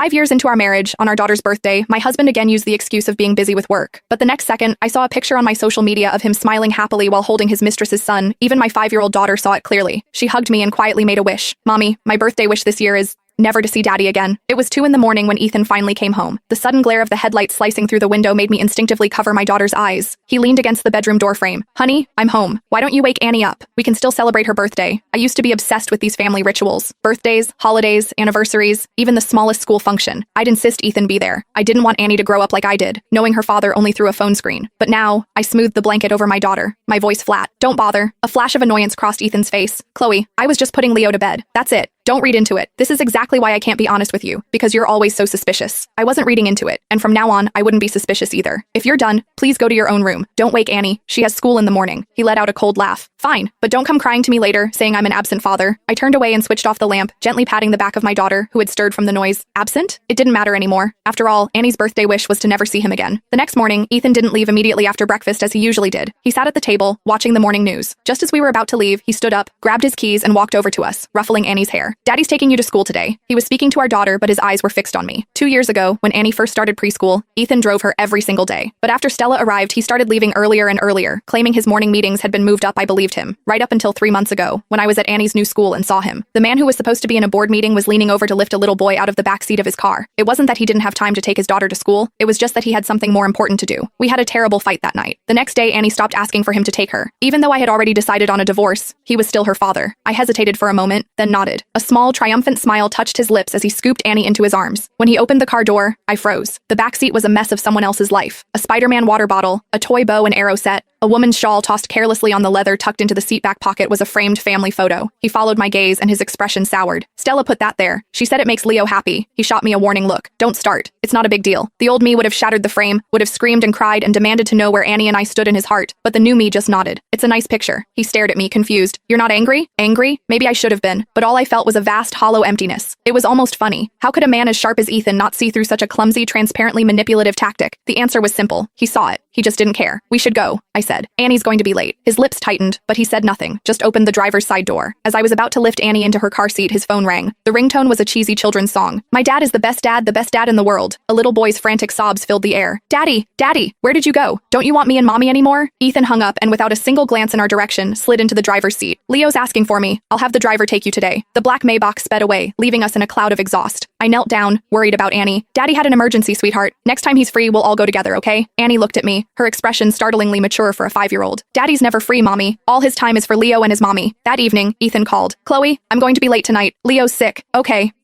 5 years into our marriage, on our daughter's birthday, my husband again used the excuse of being busy with work. But the next second, I saw a picture on my social media of him smiling happily while holding his mistress's son. Even my 5-year-old daughter saw it clearly. She hugged me and quietly made a wish. Mommy, my birthday wish this year is never to see Daddy again. It was 2 a.m. when Ethan finally came home. The sudden glare of the headlights slicing through the window made me instinctively cover my daughter's eyes. He leaned against the bedroom doorframe. Honey, I'm home. Why don't you wake Annie up? We can still celebrate her birthday. I used to be obsessed with these family rituals. Birthdays, holidays, anniversaries, even the smallest school function. I'd insist Ethan be there. I didn't want Annie to grow up like I did, knowing her father only through a phone screen. But now, I smoothed the blanket over my daughter, my voice flat. Don't bother. A flash of annoyance crossed Ethan's face. Chloe, I was just putting Leo to bed. That's it. Don't read into it. This is exactly why I can't be honest with you, because you're always so suspicious. I wasn't reading into it, and from now on, I wouldn't be suspicious either. If you're done, please go to your own room. Don't wake Annie. She has school in the morning. He let out a cold laugh. Fine, but don't come crying to me later, saying I'm an absent father. I turned away and switched off the lamp, gently patting the back of my daughter, who had stirred from the noise. Absent? It didn't matter anymore. After all, Annie's birthday wish was to never see him again. The next morning, Ethan didn't leave immediately after breakfast as he usually did. He sat at the table, watching the morning news. Just as we were about to leave, he stood up, grabbed his keys, and walked over to us, ruffling Annie's hair. Daddy's taking you to school today. He was speaking to our daughter, but his eyes were fixed on me. 2 years ago, when Annie first started preschool, Ethan drove her every single day. But after Stella arrived, he started leaving earlier and earlier, claiming his morning meetings had been moved up. I believed him, right up until 3 months ago, when I was at Annie's new school and saw him. The man who was supposed to be in a board meeting was leaning over to lift a little boy out of the back seat of his car. It wasn't that he didn't have time to take his daughter to school, it was just that he had something more important to do. We had a terrible fight that night. The next day, Annie stopped asking for him to take her. Even though I had already decided on a divorce, he was still her father. I hesitated for a moment, then nodded. A small, triumphant smile touched his lips as he scooped Annie into his arms. When he opened the car door, I froze. The backseat was a mess of someone else's life. A Spider-Man water bottle, a toy bow and arrow set, a woman's shawl tossed carelessly on the leather tucked into the seat back pocket was a framed family photo. He followed my gaze and his expression soured. Stella put that there. She said it makes Leo happy. He shot me a warning look. Don't start. It's not a big deal. The old me would have shattered the frame, would have screamed and cried and demanded to know where Annie and I stood in his heart. But the new me just nodded. It's a nice picture. He stared at me, confused. You're not angry? Angry? Maybe I should have been. But all I felt was a vast, hollow emptiness. It was almost funny. How could a man as sharp as Ethan not see through such a clumsy, transparently manipulative tactic? The answer was simple. He saw it. He just didn't care. We should go, I said. Annie's going to be late. His lips tightened, but he said nothing, just opened the driver's side door. As I was about to lift Annie into her car seat, his phone rang. The ringtone was a cheesy children's song. My dad is the best dad in the world. A little boy's frantic sobs filled the air. Daddy, Daddy, where did you go? Don't you want me and Mommy anymore? Ethan hung up and without a single glance in our direction, slid into the driver's seat. Leo's asking for me. I'll have the driver take you today. The black Maybach sped away, leaving us in a cloud of exhaust. I knelt down, worried about Annie. Daddy had an emergency, sweetheart. Next time he's free, we'll all go together, okay? Annie looked at me, her expression startlingly mature for a 5-year-old. Daddy's never free, Mommy. All his time is for Leo and his mommy. That evening, Ethan called. Chloe, I'm going to be late tonight. Leo's sick. Okay.